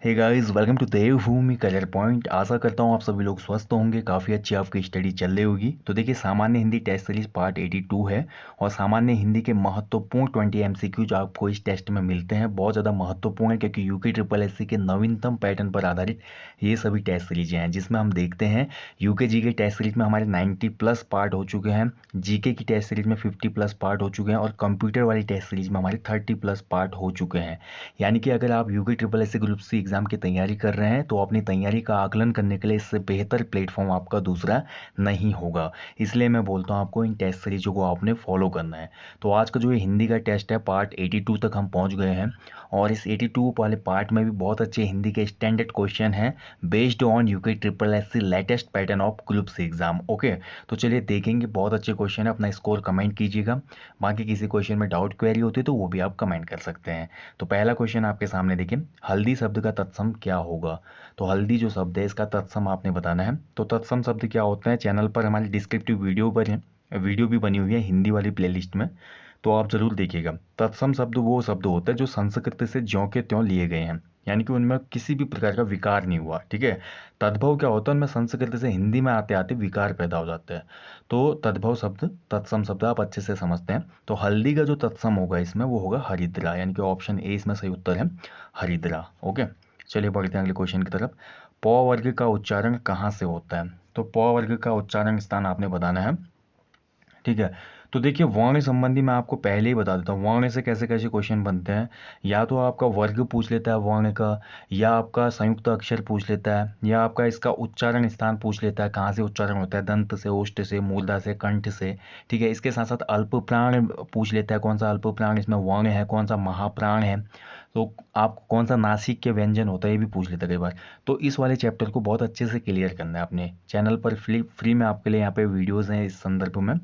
Hey guys, welcome to Devbhoomi career point. आशा करता हूँ आप सभी लोग स्वस्थ होंगे, काफ़ी अच्छी आपकी स्टडी चल रही होगी। तो देखिए, सामान्य हिंदी टेस्ट सीरीज पार्ट 82 है और सामान्य हिंदी के महत्वपूर्ण 20 एमसीक्यू जो आपको इस टेस्ट में मिलते हैं बहुत ज़्यादा महत्वपूर्ण है, क्योंकि यूके ट्रिपल एससी के नवीनतम पैटर्न पर आधारित ये सभी टेस्ट सीरीजें हैं, जिसमें हम देखते हैं यूके जी के टेस्ट सीरीज में हमारे 90+ पार्ट हो चुके हैं, जीके की टेस्ट सीरीज में 50+ पार्ट हो चुके हैं और कंप्यूटर वाली टेस्ट सीरीज में हमारे 30+ पार्ट हो चुके हैं। यानी कि अगर आप UK triple SC group C exam की तैयारी कर रहे हैं तो अपनी तैयारी का आकलन करने के लिए इससे बेहतर प्लेटफॉर्म आपका दूसरा नहीं होगा। इसलिए मैं बोलता हूँ आपको इन टेस्ट सीरीजों को आपने फॉलो करना है। तो आज का जो ये हिंदी का टेस्ट है पार्ट 82 तक हम पहुँच गए हैं और इस 82 वाले पार्ट में भी बहुत अच्छे हिंदी के स्टैंडर्ड क्वेश्चन हैं based on UK triple SC latest pattern of group C exam. Okay, तो चलिए देखेंगे, बहुत अच्छे क्वेश्चन है, अपना स्कोर कमेंट कीजिएगा। बाकी किसी क्वेश्चन में डाउट क्वेरी होती है तो वो भी आप कमेंट कर सकते हैं। तो पहला क्वेश्चन आपके सामने देखिए, हल्दी शब्द का तत्सम क्या होगा। तो हल्दी जो शब्द है इसका तत्सम आपने बताना है। तो तत्सम शब्द क्या होता है, चैनल पर हमारी डिस्क्रिप्टिव वीडियो पर है, वीडियो भी बनी हुई है हिंदी वाली प्लेलिस्ट में, तो आप जरूर देखिएगा। तत्सम शब्द वो शब्द होता है जो संस्कृत से ज्यों के त्यों लिए गए हैं, यानी कि उनमें किसी भी प्रकार का विकार नहीं हुआ। ठीक है, तद्भव क्या होता है, उनमें संस्कृत से हिंदी में आते आते विकार पैदा हो जाते हैं। तो तद्भव शब्द, तत्सम शब्द आप अच्छे से समझते हैं। तो हल्दी का जो तत्सम होगा इसमें वो होगा हरिद्रा, यानी कि ऑप्शन ए इसमें सही उत्तर है, हरिद्रा। ओके, चलिए बढ़ते हैं अगले क्वेश्चन की तरफ। प वर्ग का उच्चारण कहाँ से होता है। तो प वर्ग का उच्चारण स्थान आपने बताना है। ठीक है, तो देखिए वर्ण संबंधी मैं आपको पहले ही बता देता हूँ वर्ण से कैसे कैसे क्वेश्चन बनते हैं। या तो आपका वर्ग पूछ लेता है वर्ण का, या आपका संयुक्त अक्षर पूछ लेता है, या आपका इसका उच्चारण स्थान पूछ लेता है, कहाँ से उच्चारण होता है, दंत से, ओष्ठ से, मूर्धा से, कंठ से। ठीक है, इसके साथ साथ अल्प प्राण पूछ लेता है, कौन सा अल्प प्राण इसमें वर्ण है, कौन सा महाप्राण है। तो आप कौन सा नासिक के व्यंजन होता है ये भी पूछ लेता है कई बार। तो इस वाले चैप्टर को बहुत अच्छे से क्लियर करना है अपने चैनल पर। फ्री में आपके लिए यहाँ पे वीडियोज़ हैं इस संदर्भ में।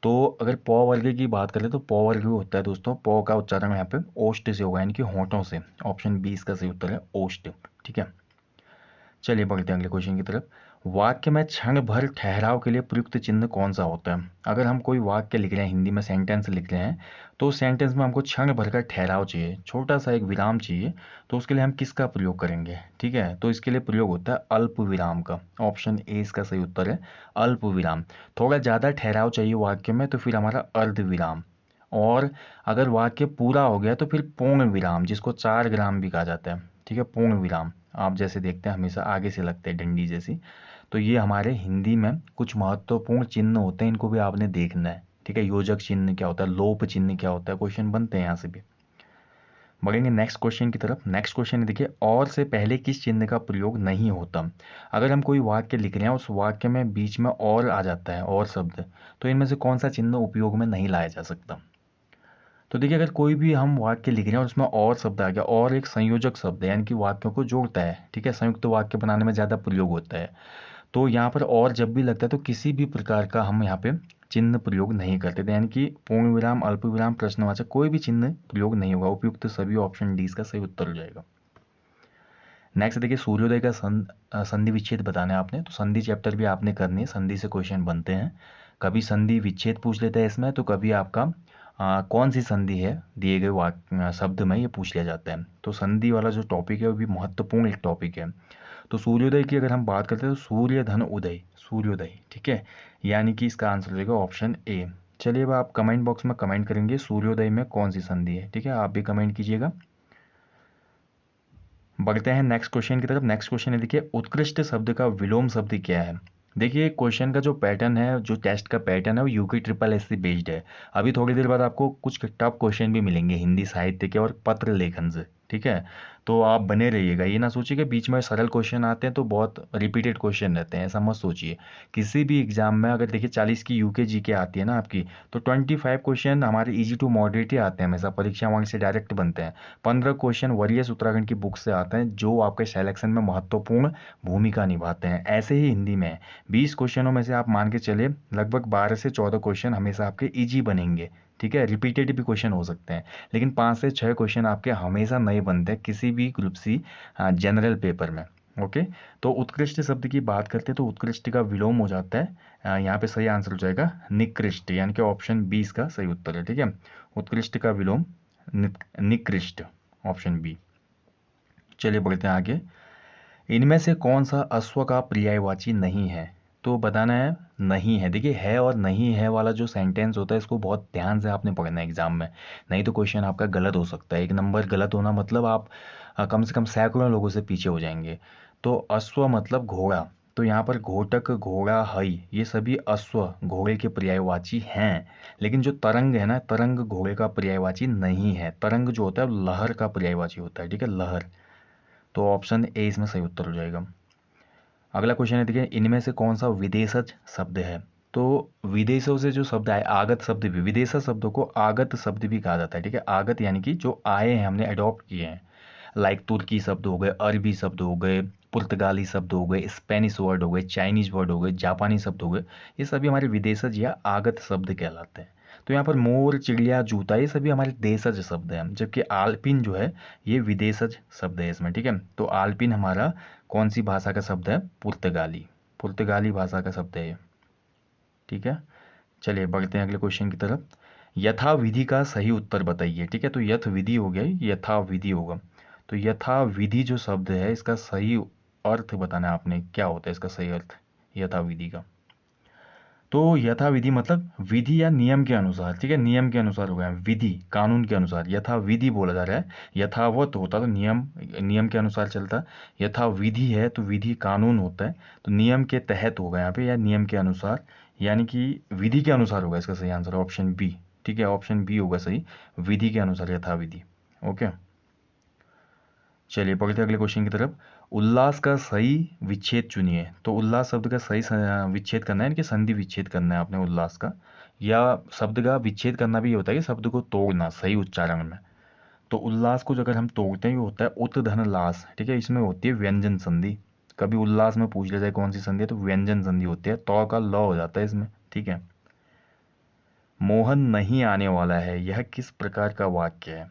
तो अगर पौ वर्ग की बात करें तो पौ वर्ग होता है दोस्तों, पौ का उच्चारण यहाँ पे ओष्ठ से होगा, यानी कि होंठों से। ऑप्शन बी इसका सही उत्तर है, ओष्ठ। ठीक है, चलिए बढ़ते हैं अगले क्वेश्चन की तरफ। वाक्य में क्षण भर ठहराव के लिए प्रयुक्त चिन्ह कौन सा होता है। अगर हम कोई वाक्य लिख रहे हैं, हिंदी में सेंटेंस लिख रहे हैं, तो सेंटेंस में हमको क्षण भर का ठहराव चाहिए, छोटा सा एक विराम चाहिए। तो उसके लिए हम किसका प्रयोग करेंगे। ठीक है, तो इसके लिए प्रयोग होता है अल्प विराम का। ऑप्शन ए इसका सही उत्तर है, अल्प विराम। थोड़ा ज़्यादा ठहराव चाहिए वाक्य में तो फिर हमारा अर्ध विराम। और अगर वाक्य पूरा हो गया तो फिर पूर्ण विराम, जिसको 4 विराम भी कहा जाता है। ठीक है, पूर्ण विराम आप जैसे देखते हैं हमेशा आगे से लगते हैं डंडी जैसी। तो ये हमारे हिंदी में कुछ महत्वपूर्ण चिन्ह होते हैं, इनको भी आपने देखना है। ठीक है, योजक चिन्ह क्या होता है, लोप चिन्ह क्या होता है, क्वेश्चन बनते हैं यहाँ से भी। बढ़ेंगे नेक्स्ट क्वेश्चन की तरफ। नेक्स्ट क्वेश्चन देखिए, और से पहले किस चिन्ह का प्रयोग नहीं होता। अगर हम कोई वाक्य लिख रहे हैं उस वाक्य में बीच में और आ जाता है, और शब्द, तो इनमें से कौन सा चिन्ह उपयोग में नहीं लाया जा सकता। तो देखिए, अगर कोई भी हम वाक्य लिख रहे हैं और उसमें और शब्द आ गया, और एक संयोजक शब्द है, यानी कि वाक्यों को जोड़ता है। ठीक है, संयुक्त वाक्य बनाने में ज़्यादा प्रयोग होता है। तो यहाँ पर और जब भी लगता है तो किसी भी प्रकार का हम यहाँ पे चिन्ह प्रयोग नहीं करते थे, यानी कि पूर्ण विराम, अल्प विराम, प्रश्नवाचक, कोई भी चिन्ह प्रयोग नहीं होगा। उपयुक्त सभी ऑप्शन डी इसका सही उत्तर हो जाएगा। नेक्स्ट देखिए, सूर्योदय का संधि विच्छेद बताना है आपने। तो संधि चैप्टर भी आपने करनी है, संधि से क्वेश्चन बनते हैं। कभी संधि विच्छेद पूछ लेता है इसमें, तो कभी आपका कौन सी संधि है दिए गए वाक्य शब्द में, ये पूछ लिया जाता है। तो संधि वाला जो टॉपिक है वो भी महत्वपूर्ण एक टॉपिक है। तो सूर्योदय की अगर हम बात करते हैं तो सूर्य धन उदय, सूर्योदय। ठीक है, यानी कि इसका आंसर हो जाएगा ऑप्शन ए। चलिए अब आप कमेंट बॉक्स में कमेंट करेंगे सूर्योदय में कौन सी संधि है। ठीक है, आप भी कमेंट कीजिएगा। बढ़ते हैं नेक्स्ट क्वेश्चन की तरफ। नेक्स्ट क्वेश्चन है देखिए, उत्कृष्ट शब्द का विलोम शब्द क्या है। देखिए क्वेश्चन का जो पैटर्न है, जो टेस्ट का पैटर्न है वो UK triple S C based है। अभी थोड़ी देर बाद आपको कुछ टफ क्वेश्चन भी मिलेंगे हिंदी साहित्य के और पत्र लेखन से। ठीक है, तो आप बने रहिएगा, ये ना सोचिए कि बीच में सरल क्वेश्चन आते हैं तो बहुत रिपीटेड क्वेश्चन रहते हैं, ऐसा मत सोचिए। किसी भी एग्जाम में अगर देखिए 40 की यूके जी के आती है ना आपकी, तो 25 क्वेश्चन हमारे इजी टू मॉडरेट ही आते हैं, हमेशा परीक्षा वहाँ से डायरेक्ट बनते हैं। 15 क्वेश्चन वरीयस उत्तराखंड की बुक से आते हैं जो आपके सिलेक्शन में महत्वपूर्ण भूमिका निभाते हैं। ऐसे ही हिंदी में 20 क्वेश्चनों में से आप मान के चले लगभग 12 से 14 क्वेश्चन हमेशा आपके इजी बनेंगे। ठीक है, रिपीटेड भी क्वेश्चन हो सकते हैं, लेकिन 5 से 6 क्वेश्चन आपके हमेशा नए बनते हैं किसी भी ग्रुप सी जनरल पेपर में। ओके, तो उत्कृष्ट शब्द की बात करते हैं तो उत्कृष्ट का विलोम हो जाता है, यहाँ पे सही आंसर हो जाएगा निकृष्ट, यानी कि ऑप्शन बी इसका सही उत्तर है। ठीक है, उत्कृष्ट का विलोम निकृष्ट, ऑप्शन बी। चलिए बढ़ते हैं आगे। इनमें से कौन सा अश्व का पर्यायवाची नहीं है? तो बताना है नहीं है। देखिए है और नहीं है वाला जो सेंटेंस होता है इसको बहुत ध्यान से आपने पढ़ना है एग्जाम में, नहीं तो क्वेश्चन आपका गलत हो सकता है। एक नंबर गलत होना मतलब आप कम से कम सैकड़ों लोगों से पीछे हो जाएंगे। तो अश्व मतलब घोड़ा, तो यहाँ पर घोटक, घोड़ा, हई, ये सभी अश्व घोड़े के पर्यायवाची हैं। लेकिन जो तरंग है ना, तरंग घोड़े का पर्यायवाची नहीं है। तरंग जो होता है वो लहर का पर्यायवाची होता है, ठीक है, लहर। तो ऑप्शन ए इसमें सही उत्तर हो जाएगा। अगला क्वेश्चन है, देखिए इनमें से कौन सा विदेशज शब्द है? तो विदेशों से जो शब्द आए, आगत शब्द भी, विदेशज शब्दों को आगत शब्द भी कहा जाता है, ठीक है। आगत यानी कि जो आए हैं, हमने अडॉप्ट किए हैं। लाइक तुर्की शब्द हो गए, अरबी शब्द हो गए, पुर्तगाली शब्द हो गए, स्पेनिश वर्ड हो गए, चाइनीज वर्ड हो गए, जापानी शब्द हो गए, ये सभी हमारे विदेशज या आगत शब्द कहलाते हैं। तो यहाँ पर मोर, चिड़िया, जूता, ये सभी हमारे देशज शब्द हैं, जबकि आलपिन जो है ये विदेशज शब्द है इसमें, ठीक है। तो आलपिन हमारा कौन सी भाषा का शब्द है? पुर्तगाली, पुर्तगाली भाषा का शब्द है ये, ठीक है। चलिए बढ़ते हैं अगले क्वेश्चन की तरफ। यथा विधि का सही उत्तर बताइए, ठीक है। तो यथ विधि हो गया, यथा विधि होगा। तो यथा विधि जो शब्द है इसका सही अर्थ बताना है आपने, क्या होता है इसका सही अर्थ यथा विधि का? तो यथा विधि मतलब विधि या नियम के अनुसार, ठीक है, नियम के अनुसार हो गया, विधि कानून के अनुसार। यथा विधि बोला जा रहा है, यथावत होता तो नियम, नियम के अनुसार चलता। यथा विधि है तो विधि कानून होता है, तो नियम के तहत होगा यहाँ पे, या नियम के अनुसार, यानी कि विधि के अनुसार होगा इसका सही आंसर, ऑप्शन बी, ठीक है, ऑप्शन बी होगा सही, विधि के अनुसार, यथा विधि। ओके, चलिए बढ़ते अगले क्वेश्चन की तरफ। उल्लास का सही विच्छेद चुनिए। तो उल्लास शब्द का सही विच्छेद करना है, यानी कि संधि विच्छेद करना है आपने उल्लास का, या शब्द का विच्छेद करना भी होता है कि शब्द को तोड़ना सही उच्चारण में। तो उल्लास को जो अगर हम तोड़ते हैं, ये होता है उत धन लास, ठीक है, इसमें होती है व्यंजन संधि। कभी उल्लास में पूछ लिया जाए कौन सी संधि है, तो व्यंजन संधि होती है, तौ का ल हो जाता है इसमें, ठीक है। मोहन नहीं आने वाला है, यह किस प्रकार का वाक्य है?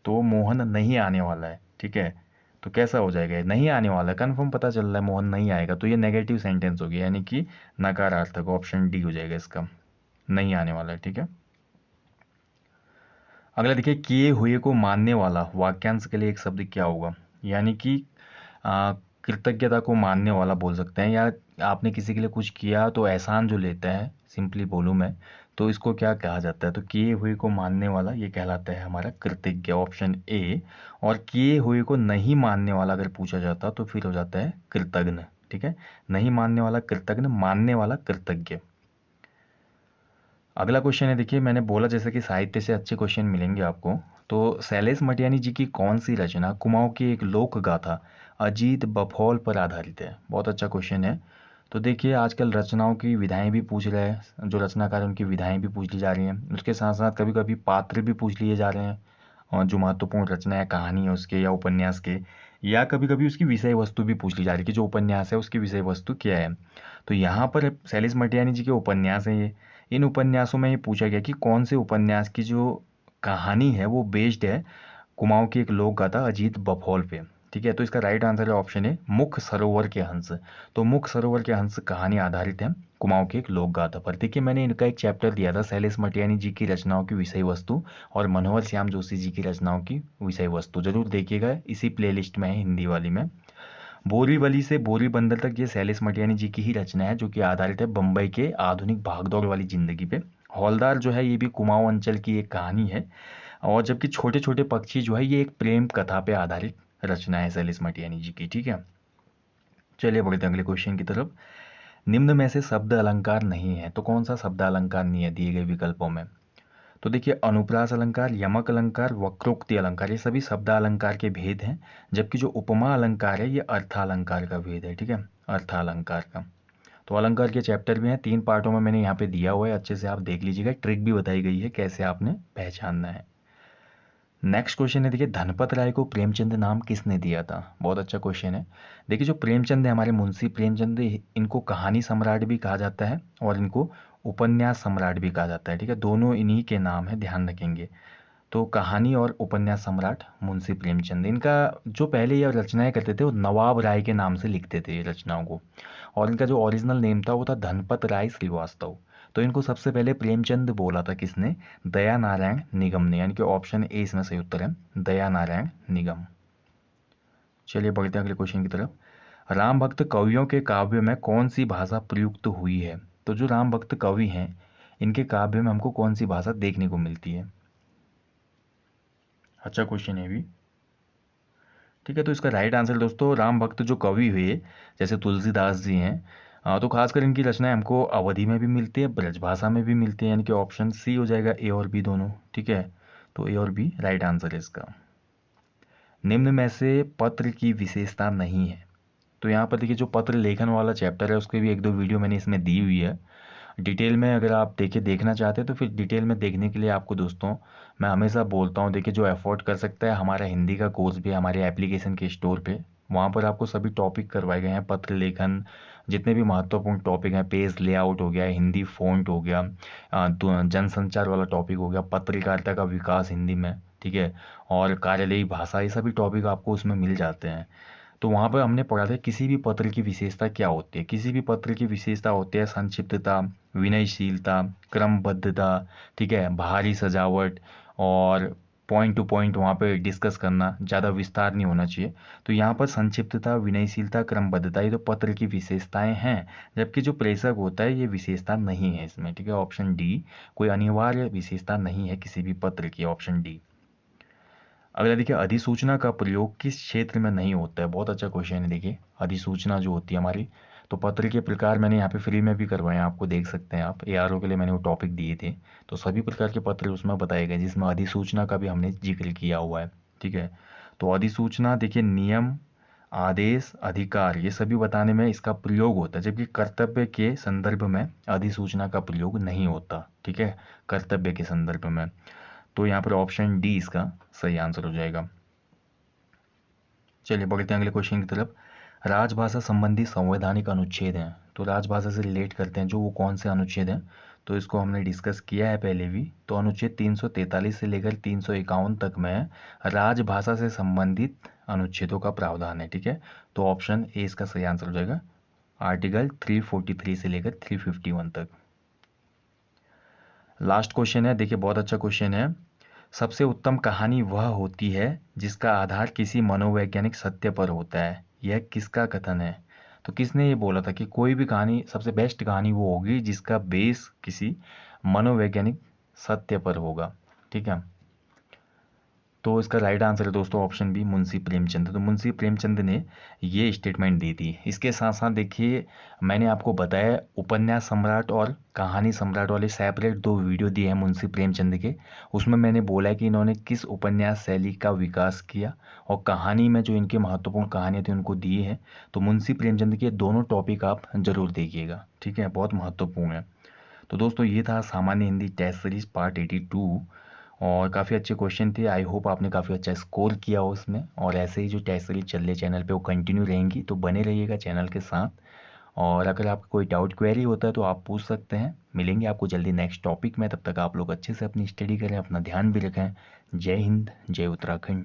तो मोहन नहीं आने वाला है, ठीक है, तो कैसा हो जाएगा? ये नहीं आने वाला है, कन्फर्म पता चल रहा है मोहन नहीं आएगा, तो ये नेगेटिव सेंटेंस हो गया, यानी कि नकारार्थक, ऑप्शन डी हो जाएगा इसका, नहीं आने वाला है, ठीक है। अगला देखिए, किए हुए को मानने वाला वाक्यांश के लिए एक शब्द क्या होगा? यानी कि आ, कृतज्ञता को मानने वाला बोल सकते हैं, या आपने किसी के लिए कुछ किया तो एहसान जो लेता है, सिंपली बोलूँ मैं, तो इसको क्या कहा जाता है? तो किए हुए को मानने वाला ये कहलाता है हमारा कृतज्ञ, ऑप्शन ए। और किए हुए को नहीं मानने वाला अगर पूछा जाता तो फिर हो जाता है कृतघ्न, ठीक है। नहीं मानने वाला कृतघ्न, मानने वाला कृतज्ञ। अगला क्वेश्चन है, देखिए मैंने बोला जैसे कि साहित्य से अच्छे क्वेश्चन मिलेंगे आपको। तो शैलेश मटियानी जी की कौन सी रचना कुमाऊं की एक लोक गाथा अजीत बफौल पर आधारित है? बहुत अच्छा क्वेश्चन है। तो देखिए आजकल रचनाओं की विधाएं भी पूछ रहे हैं, जो रचनाकार हैं उनकी विधाएं भी पूछ ली जा रही हैं, उसके साथ साथ कभी कभी पात्र भी पूछ लिए जा रहे हैं, और जो महत्वपूर्ण रचना या कहानी है उसके या उपन्यास के, या कभी कभी उसकी विषय वस्तु भी पूछ ली जा रही है कि जो उपन्यास है उसकी विषय वस्तु क्या है। तो यहाँ पर शैलेश मटियानी जी के उपन्यास हैं ये। इन उपन्यासों में ये पूछा गया कि कौन से उपन्यास की जो कहानी है वो बेस्ड है कुमाऊं की एक लोक गाथा अजीत बफौल पे, ठीक है। तो इसका राइट आंसर है ऑप्शन है मुख सरोवर के हंस। तो मुख सरोवर के हंस कहानी आधारित है कुमाऊं की एक लोक गाथा पर। देखिए मैंने इनका एक चैप्टर दिया था, शैलेश मटियानी जी की रचनाओं की विषय वस्तु और मनोहर श्याम जोशी जी की रचनाओं की विषय वस्तु, जरूर देखिएगा, इसी प्लेलिस्ट में है, हिंदी वाली में। बोरीवली से बोरीबंदर तक ये शैलेश मटियानी जी की ही रचना है, जो कि आधारित है बम्बई के आधुनिक भागदौड़ वाली जिंदगी पे। हौलदार जो है ये भी कुमाऊं अंचल की एक कहानी है, और जबकि छोटे छोटे पक्षी जो है ये एक प्रेम कथा पे आधारित रचना है शैलेश मटियानी जी की, ठीक है। चलिए बढ़ते हैं अगले क्वेश्चन की तरफ। निम्न में से शब्द अलंकार नहीं है, तो कौन सा शब्द अलंकार नहीं है दिए गए विकल्पों में? तो देखिए अनुप्रास अलंकार, यमक अलंकार, वक्रोक्ति अलंकार, ये सभी शब्दालंकार के भेद हैं, जबकि जो उपमा अलंकार है ये अर्थालंकार का भेद है, ठीक है, अर्थालंकार का। तो अलंकार के चैप्टर भी हैं, 3 पार्टों में मैंने यहाँ पे दिया हुआ है, अच्छे से आप देख लीजिएगा, ट्रिक भी बताई गई है कैसे आपने पहचानना है। नेक्स्ट क्वेश्चन है, देखिए धनपत राय को प्रेमचंद नाम किसने दिया था? बहुत अच्छा क्वेश्चन है। देखिए जो प्रेमचंद है हमारे मुंशी प्रेमचंद, इनको कहानी सम्राट भी कहा जाता है और इनको उपन्यास सम्राट भी कहा जाता है, ठीक है, दोनों इन्हीं के नाम है, ध्यान रखेंगे। तो कहानी और उपन्यास सम्राट मुंशी प्रेमचंद, इनका जो पहले ये रचनाएं करते थे वो नवाब राय के नाम से लिखते थे ये रचनाओं को, और इनका जो ओरिजिनल नेम था वो था धनपत राय श्रीवास्तव। तो इनको सबसे पहले प्रेमचंद बोला था किसने? दया नारायण निगम ने, यानी कि ऑप्शन ए इसमें सही उत्तर है, दया नारायण निगम। चलिए बढ़ते हैं अगले क्वेश्चन की तरफ। राम भक्त कवियों के काव्य में कौन सी भाषा प्रयुक्त हुई है? तो जो राम भक्त कवि हैं इनके काव्य में हमको कौन सी भाषा देखने को मिलती है? अच्छा क्वेश्चन है भी। ठीक है, तो इसका राइट आंसर दोस्तों, राम भक्त जो कवि हुए जैसे तुलसीदास जी हैं, तो खासकर इनकी रचनाएं हमको अवधि में भी मिलती है, ब्रज भाषा में भी मिलती है, यानी कि ऑप्शन सी हो जाएगा, ए और बी दोनों। ठीक है, तो ए और बी राइट आंसर है इसका। निम्न में से पत्र की विशेषता नहीं है। तो यहाँ पर देखिए जो पत्र लेखन वाला चैप्टर है उसके भी एक दो वीडियो मैंने इसमें दी हुई है डिटेल में। अगर आप देखना चाहते हैं तो फिर डिटेल में देखने के लिए आपको दोस्तों मैं हमेशा बोलता हूँ, देखिए जो अफोर्ड कर सकता है हमारा हिंदी का कोर्स भी हमारे एप्लीकेशन के स्टोर पे, वहाँ पर आपको सभी टॉपिक करवाए गए हैं, पत्र लेखन, जितने भी महत्वपूर्ण टॉपिक हैं, पेज लेआउट हो गया, हिंदी फ़ॉन्ट हो गया, जनसंचार वाला टॉपिक हो गया, पत्रकारिता का विकास हिंदी में, ठीक है, और कार्यालयी भाषा, ये सभी टॉपिक आपको उसमें मिल जाते हैं। तो वहाँ पर हमने पढ़ा था किसी भी पत्र की विशेषता क्या होती है। किसी भी पत्र की विशेषता होती है संक्षिप्तता, विनयशीलता, क्रमबद्धता, ठीक है, बाहरी सजावट और पॉइंट टू पॉइंट वहाँ पे डिस्कस करना, ज़्यादा विस्तार नहीं होना चाहिए। तो यहाँ पर संक्षिप्तता, विनयशीलता, क्रमबद्धता ये तो पत्र की विशेषताएं हैं, जबकि जो प्रेषक होता है ये विशेषता नहीं है इसमें। ठीक है, ऑप्शन डी कोई अनिवार्य विशेषता नहीं है किसी भी पत्र की, ऑप्शन डी। अगला देखिए, अधिसूचना का प्रयोग किस क्षेत्र में नहीं होता है? बहुत अच्छा क्वेश्चन है। देखिए अधिसूचना जो होती है हमारी, तो पत्र के प्रकार मैंने यहाँ पे फ्री में भी करवाए हैं, आपको देख सकते हैं आप, एआरओ के लिए मैंने वो टॉपिक दिए थे, तो सभी प्रकार के पत्र उसमें बताए गए जिसमें अधिसूचना का भी हमने जिक्र किया हुआ है। ठीक है, तो अधिसूचना देखिए नियम, आदेश, अधिकार ये सभी बताने में इसका प्रयोग होता है, जबकि कर्तव्य के संदर्भ में अधिसूचना का प्रयोग नहीं होता। ठीक है, कर्तव्य के संदर्भ में, तो यहाँ पर ऑप्शन डी इसका सही आंसर हो जाएगा। चलिए बढ़ते हैं अगले क्वेश्चन की तरफ। राजभाषा संबंधी संवैधानिक अनुच्छेद हैं, तो राजभाषा से रिलेट करते हैं जो वो कौन से अनुच्छेद हैं, तो इसको हमने डिस्कस किया है पहले भी। तो अनुच्छेद 343 से लेकर 351 तक में राजभाषा से संबंधित अनुच्छेदों का प्रावधान है। ठीक है, तो ऑप्शन ए इसका सही आंसर हो जाएगा, आर्टिकल 343 से लेकर 351 तक। लास्ट क्वेश्चन है, देखिए बहुत अच्छा क्वेश्चन है। सबसे उत्तम कहानी वह होती है जिसका आधार किसी मनोवैज्ञानिक सत्य पर होता है, यह किसका कथन है? तो किसने ये बोला था कि कोई भी कहानी, सबसे बेस्ट कहानी वो होगी जिसका बेस किसी मनोवैज्ञानिक सत्य पर होगा। ठीक है, तो इसका राइट आंसर है दोस्तों ऑप्शन बी, मुंशी प्रेमचंद। तो मुंशी प्रेमचंद ने ये स्टेटमेंट दी थी। इसके साथ साथ देखिए मैंने आपको बताया उपन्यास सम्राट और कहानी सम्राट वाले सेपरेट दो वीडियो दिए हैं मुंशी प्रेमचंद के, उसमें मैंने बोला है कि इन्होंने किस उपन्यास शैली का विकास किया और कहानी में जो इनकी महत्वपूर्ण कहानियाँ थी उनको दिए हैं। तो मुंशी प्रेमचंद के दोनों टॉपिक आप जरूर देखिएगा। ठीक है, बहुत महत्वपूर्ण है। तो दोस्तों ये था सामान्य हिंदी टेस्ट सीरीज पार्ट 82, और काफ़ी अच्छे क्वेश्चन थे। आई होप आपने काफ़ी अच्छा स्कोर किया हो उसमें, और ऐसे ही जो टेस्ट सीरीज चल रही चैनल पे वो कंटिन्यू रहेंगी, तो बने रहिएगा चैनल के साथ। और अगर आपका कोई डाउट क्वेरी होता है तो आप पूछ सकते हैं। मिलेंगे आपको जल्दी नेक्स्ट टॉपिक में, तब तक आप लोग अच्छे से अपनी स्टडी करें, अपना ध्यान भी रखें। जय हिंद, जय उत्तराखंड।